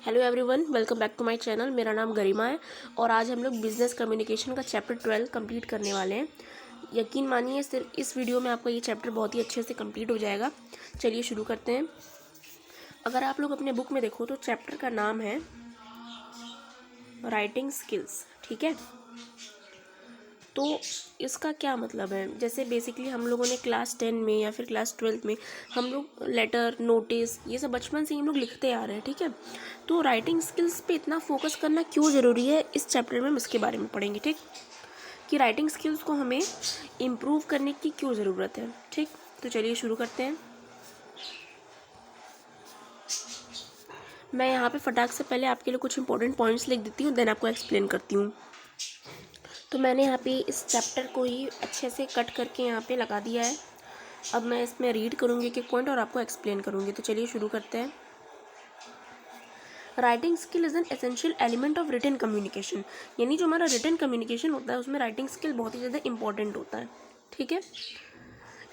Hello everyone, welcome back to my channel. मेरा नाम गरिमा है और आज हम लोग बिजनेस कम्युनिकेशन का चैप्टर 12 कंप्लीट करने वाले हैं। यकीन मानिए सिर्फ इस वीडियो में आपका ये चैप्टर बहुत ही अच्छे से कंप्लीट हो जाएगा। चलिए शुरू करते हैं। अगर आप लोग अपने बुक में देखो तो चैप्टर का नाम है राइटिंग स्किल्स। ठीक है, तो इसका क्या मतलब है, जैसे बेसिकली हम लोगों ने क्लास 10 में या फिर क्लास 12 में हम लोग लेटर, नोटिस, ये सब बचपन से ही हम लोग लिखते आ रहे हैं। ठीक है, तो राइटिंग स्किल्स पे इतना फोकस करना क्यों ज़रूरी है, इस चैप्टर में हम इसके बारे में पढ़ेंगे। ठीक, कि राइटिंग स्किल्स को हमें इम्प्रूव करने की क्यों ज़रूरत है। ठीक, तो चलिए शुरू करते हैं। मैं यहाँ पे फटाक से पहले आपके लिए कुछ इंपॉर्टेंट पॉइंट्स लिख देती हूँ, देन आपको एक्सप्लेन करती हूँ। तो मैंने यहाँ पे इस चैप्टर को ही अच्छे से कट करके यहाँ पे लगा दिया है। अब मैं इसमें रीड करूँगी एक एक पॉइंट और आपको एक्सप्लेन करूँगी। तो चलिए शुरू करते हैं। Writing skill is an essential element of written communication, यानी जो हमारा रिटन कम्युनिकेशन होता है उसमें राइटिंग स्किल बहुत ही ज़्यादा इंपॉर्टेंट होता है। ठीक है,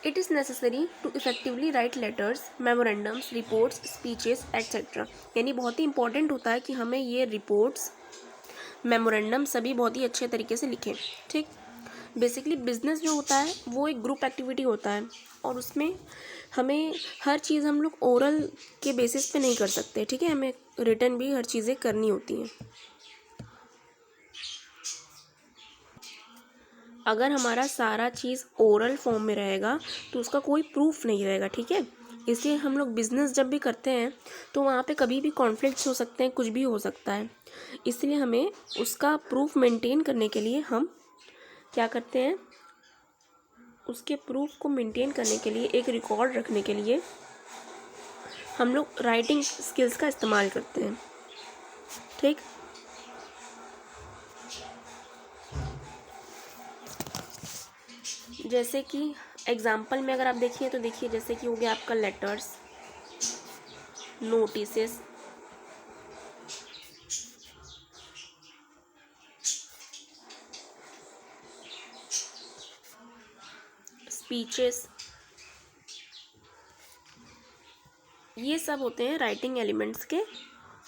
it is necessary to effectively write letters, memorandums, reports, speeches etcetera, यानी बहुत ही इंपॉर्टेंट होता है कि हमें ये रिपोर्ट्स, मेमोरेंडम सभी बहुत ही अच्छे तरीके से लिखें। ठीक, बेसिकली बिजनेस जो होता है वो एक ग्रुप एक्टिविटी होता है और उसमें हमें हर चीज़ हम लोग ओरल के बेसिस पे नहीं कर सकते। ठीक है, हमें रिटन भी हर चीज़ें करनी होती हैं। अगर हमारा सारा चीज़ ओरल फॉर्म में रहेगा तो उसका कोई प्रूफ नहीं रहेगा। ठीक है, इसलिए हम लोग बिज़नेस जब भी करते हैं तो वहाँ पे कभी भी कॉन्फ्लिक्ट्स हो सकते हैं, कुछ भी हो सकता है। इसलिए हमें उसका प्रूफ मेंटेन करने के लिए हम क्या करते हैं, उसके प्रूफ को मेंटेन करने के लिए, एक रिकॉर्ड रखने के लिए हम लोग राइटिंग स्किल्स का इस्तेमाल करते हैं। ठीक, जैसे कि एग्जाम्पल में अगर आप देखिए तो देखिए, जैसे कि हो गया आपका लेटर्स, नोटिसेस, स्पीचेस, ये सब होते हैं राइटिंग एलिमेंट्स के,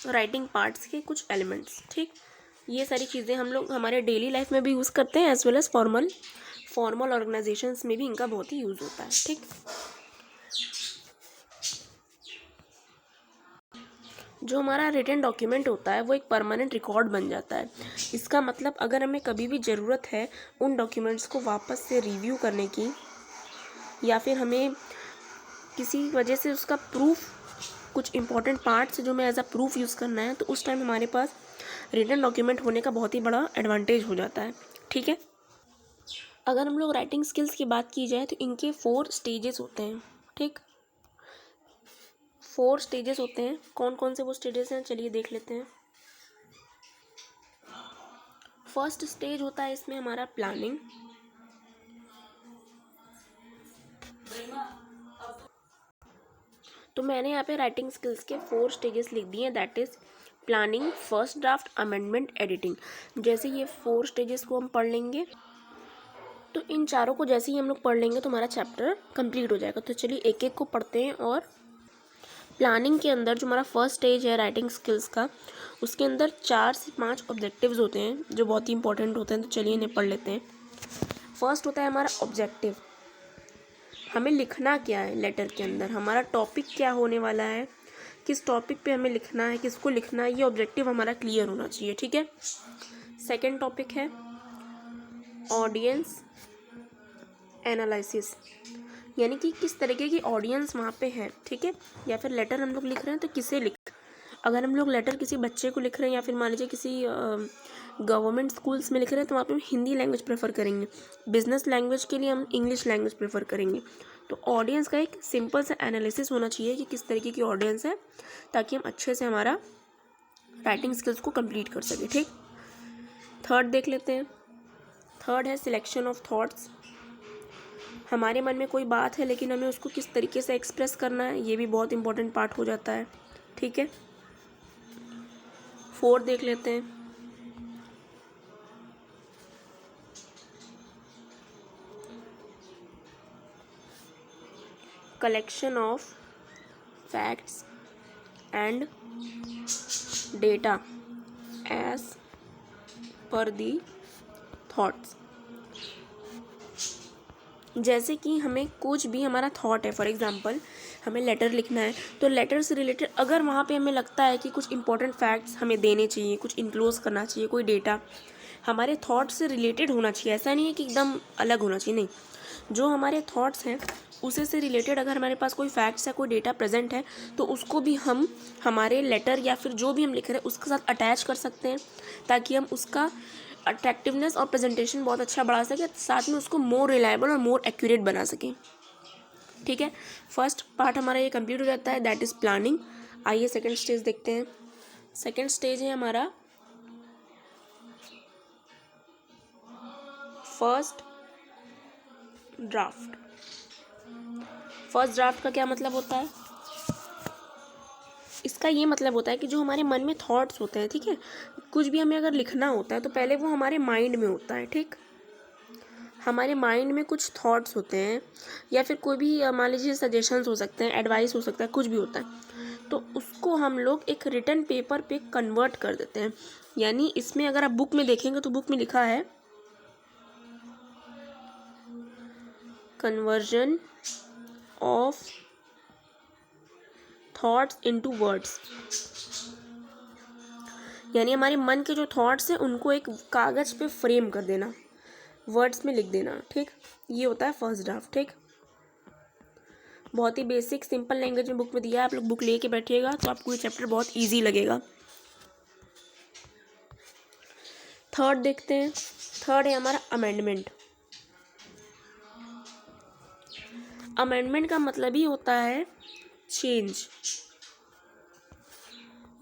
राइटिंग पार्ट्स के कुछ एलिमेंट्स। ठीक, ये सारी चीज़ें हम लोग हमारे डेली लाइफ में भी यूज़ करते हैं, as well as formal organisations में भी इनका बहुत ही यूज़ होता है। ठीक, जो हमारा रिटन डॉक्यूमेंट होता है वो एक परमानेंट रिकॉर्ड बन जाता है। इसका मतलब अगर हमें कभी भी ज़रूरत है उन डॉक्यूमेंट्स को वापस से रिव्यू करने की, या फिर हमें किसी वजह से उसका प्रूफ, कुछ इंपॉर्टेंट पार्ट्स जो हमें एज अ प्रूफ यूज़ करना है, तो उस टाइम हमारे पास रिटन डॉक्यूमेंट होने का बहुत ही बड़ा एडवांटेज हो जाता है। ठीक है, अगर हम लोग राइटिंग स्किल्स की बात की जाए तो इनके 4 स्टेजेस होते हैं। ठीक, 4 स्टेजेस होते हैं। कौन कौन से वो स्टेजेस हैं, चलिए देख लेते हैं। फर्स्ट स्टेज होता है इसमें हमारा प्लानिंग। तो मैंने यहाँ पे राइटिंग स्किल्स के 4 स्टेजेस लिख दिए हैं, that is planning, first draft, amendment, editing. जैसे ये 4 स्टेजेस को हम पढ़ लेंगे तो इन चारों को जैसे ही हम लोग पढ़ लेंगे तो हमारा चैप्टर कंप्लीट हो जाएगा। तो चलिए एक एक को पढ़ते हैं। और प्लानिंग के अंदर जो हमारा फर्स्ट स्टेज है राइटिंग स्किल्स का, उसके अंदर 4 से 5 ऑब्जेक्टिव्स होते हैं जो बहुत ही इंपॉर्टेंट होते हैं। तो चलिए इन्हें पढ़ लेते हैं। फर्स्ट होता है हमारा ऑब्जेक्टिव, हमें लिखना क्या है लेटर के अंदर, हमारा टॉपिक क्या होने वाला है, किस टॉपिक पे हमें लिखना है, किसको लिखना है, ये ऑब्जेक्टिव हमारा क्लियर होना चाहिए। ठीक है, सेकंड टॉपिक है ऑडियंस एनालिसिस, यानी कि किस तरीके की ऑडियंस वहाँ पे है। ठीक है, या फिर लेटर हम लोग लिख रहे हैं तो किसे लिख, अगर हम लोग लेटर किसी बच्चे को लिख रहे हैं या फिर मान लीजिए किसी गवर्नमेंट स्कूल्स में लिख रहे हैं तो वहाँ पे हम हिंदी लैंग्वेज प्रेफर करेंगे, बिजनेस लैंग्वेज के लिए हम इंग्लिश लैंग्वेज प्रेफर करेंगे। तो ऑडियंस का एक सिंपल सा एनालिसिस होना चाहिए कि किस तरीके की ऑडियंस है, ताकि हम अच्छे से हमारा राइटिंग स्किल्स को कंप्लीट कर सकें। ठीक, थर्ड देख लेते हैं। थर्ड है सिलेक्शन ऑफ थॉट्स, हमारे मन में कोई बात है लेकिन हमें उसको किस तरीके से एक्सप्रेस करना है, ये भी बहुत इंपॉर्टेंट पार्ट हो जाता है। ठीक है, फोर्थ देख लेते हैं। Collection of facts and data as per the thoughts. जैसे कि हमें कुछ भी हमारा थॉट है, फॉर एग्जांपल हमें लेटर लिखना है, तो लेटर से रिलेटेड अगर वहाँ पे हमें लगता है कि कुछ इंपॉर्टेंट फैक्ट्स हमें देने चाहिए, कुछ इंक्लोज करना चाहिए, कोई डेटा हमारे थॉट से रिलेटेड होना चाहिए, ऐसा नहीं है कि एकदम अलग होना चाहिए, नहीं, जो हमारे थॉट्स हैं उसे से रिलेटेड अगर हमारे पास कोई फैक्ट्स या कोई डेटा प्रेजेंट है तो उसको भी हम हमारे लेटर या फिर जो भी हम लिख रहे हैं उसके साथ अटैच कर सकते हैं, ताकि हम उसका अट्रैक्टिवनेस और प्रेजेंटेशन बहुत अच्छा बढ़ा सके, साथ में उसको मोर रिलायबल और मोर एक्यूरेट बना सकें। ठीक है, फर्स्ट पार्ट हमारा ये कंप्लीट हो जाता है, दैट इज़ प्लानिंग। आइए सेकंड स्टेज देखते हैं। सेकंड स्टेज है हमारा फर्स्ट ड्राफ्ट। फर्स्ट ड्राफ्ट का क्या मतलब होता है? इसका ये मतलब होता है कि जो हमारे मन में थॉट्स होते हैं, ठीक है, कुछ भी हमें अगर लिखना होता है तो पहले वो हमारे माइंड में होता है, ठीक, हमारे माइंड में कुछ थॉट्स होते हैं या फिर कोई भी मान लीजिए सजेशंस हो सकते हैं, एडवाइस हो सकता है, कुछ भी होता है, तो उसको हम लोग एक रिटन पेपर पे कन्वर्ट कर देते हैं। यानी इसमें अगर आप बुक में देखेंगे तो बुक में लिखा है conversion of thoughts into words. यानी हमारे मन के जो थॉट्स हैं उनको एक कागज़ पे फ्रेम कर देना, वर्ड्स में लिख देना, ठीक, ये होता है फर्स्ट ड्राफ्ट। ठीक, बहुत ही बेसिक सिंपल लैंग्वेज में बुक में दिया है, आप लोग बुक लेके बैठिएगा तो आपको ये चैप्टर बहुत इजी लगेगा। थर्ड देखते हैं। थर्ड है हमारा अमेंडमेंट। अमेंडमेंट का मतलब ही होता है चेंज,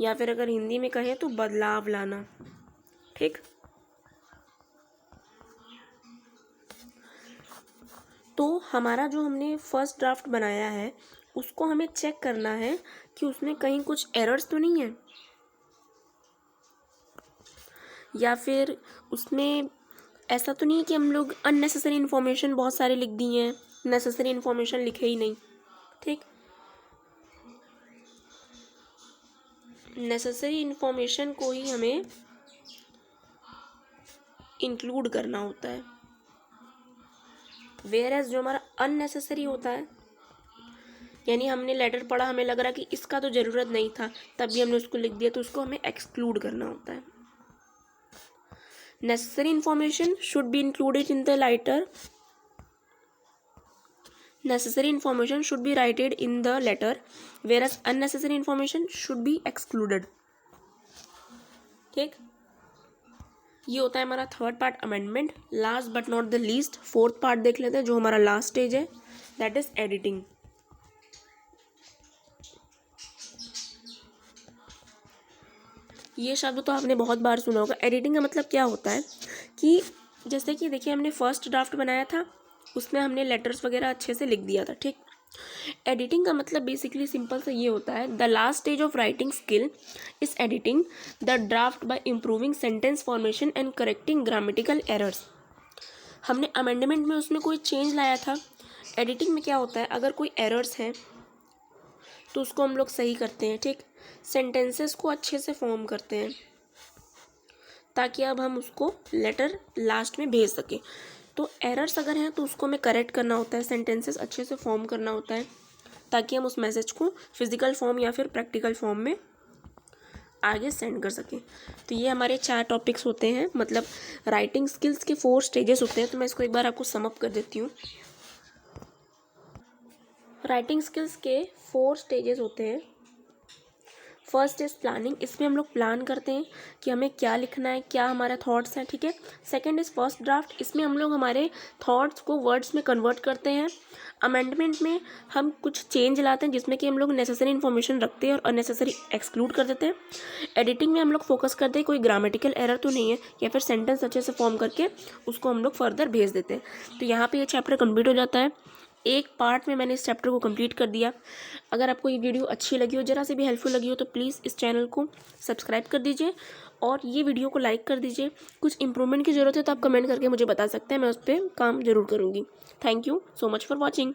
या फिर अगर हिंदी में कहें तो बदलाव लाना। ठीक, तो हमारा जो हमने फर्स्ट ड्राफ्ट बनाया है उसको हमें चेक करना है कि उसमें कहीं कुछ एरर्स तो नहीं है, या फिर उसमें ऐसा तो नहीं है कि हम लोग अननेसेसरी इन्फॉर्मेशन बहुत सारे लिख दिए हैं, नेसेसरी इन्फॉर्मेशन लिखे ही नहीं। ठीक, नेसेसरी इन्फॉर्मेशन को ही हमें इंक्लूड करना होता है, वेयर एज जो हमारा अननेसेसरी होता है, यानी हमने लेटर पढ़ा, हमें लग रहा कि इसका तो ज़रूरत नहीं था, तब भी हमने उसको लिख दिया, तो उसको हमें एक्सक्लूड करना होता है। Necessary information should be included in the letter, necessary information should be written in the letter, whereas unnecessary information should be excluded। ठीक, ये होता है हमारा third part amendment. Last but not the least fourth part देख लेते हैं, जो हमारा लास्ट स्टेज है, दैट इज एडिटिंग। ये शब्द तो आपने बहुत बार सुना होगा। एडिटिंग का मतलब क्या होता है कि जैसे कि देखिए हमने फर्स्ट ड्राफ्ट बनाया था, उसमें हमने लेटर्स वगैरह अच्छे से लिख दिया था। ठीक, एडिटिंग का मतलब बेसिकली सिंपल से ये होता है, the last stage of writing skill is editing the draft bye improving sentence formation and correcting grammatical errors. हमने अमेंडमेंट में उसमें कोई चेंज लाया था, एडिटिंग में क्या होता है, अगर कोई एरर्स हैं तो उसको हम लोग सही करते हैं। ठीक, सेंटेंसेस को अच्छे से फॉर्म करते हैं ताकि अब हम उसको लेटर लास्ट में भेज सकें। तो एरर्स अगर हैं तो उसको हमें करेक्ट करना होता है, सेंटेंसेस अच्छे से फॉर्म करना होता है ताकि हम उस मैसेज को फिजिकल फॉर्म या फिर प्रैक्टिकल फॉर्म में आगे सेंड कर सकें। तो ये हमारे 4 टॉपिक्स होते हैं, मतलब राइटिंग स्किल्स के 4 स्टेजेस होते हैं। तो मैं इसको एक बार आपको सम अप कर देती हूँ। राइटिंग स्किल्स के 4 स्टेजेस होते हैं। फर्स्ट इज़ प्लानिंग, इसमें हम लोग प्लान करते हैं कि हमें क्या लिखना है, क्या हमारा थॉट्स हैं। ठीक है, सेकंड इज़ फर्स्ट ड्राफ्ट, इसमें हम लोग हमारे थॉट्स को वर्ड्स में कन्वर्ट करते हैं। अमेंडमेंट में हम कुछ चेंज लाते हैं जिसमें कि हम लोग नेसेसरी इन्फॉर्मेशन रखते हैं और अननेसेसरी एक्सक्लूड कर देते हैं। एडिटिंग में हम लोग फोकस करते हैं कोई ग्रामेटिकल एरर तो नहीं है, या फिर सेंटेंस अच्छे से फॉर्म करके उसको हम लोग फर्दर भेज देते हैं। तो यहाँ पर यह चैप्टर कम्प्लीट हो जाता है। एक पार्ट में मैंने इस चैप्टर को कंप्लीट कर दिया। अगर आपको ये वीडियो अच्छी लगी हो, ज़रा से भी हेल्पफुल लगी हो, तो प्लीज़ इस चैनल को सब्सक्राइब कर दीजिए और ये वीडियो को लाइक कर दीजिए। कुछ इंप्रूवमेंट की ज़रूरत है तो आप कमेंट करके मुझे बता सकते हैं, मैं उस पर काम ज़रूर करूँगी। Thank you so much for watching.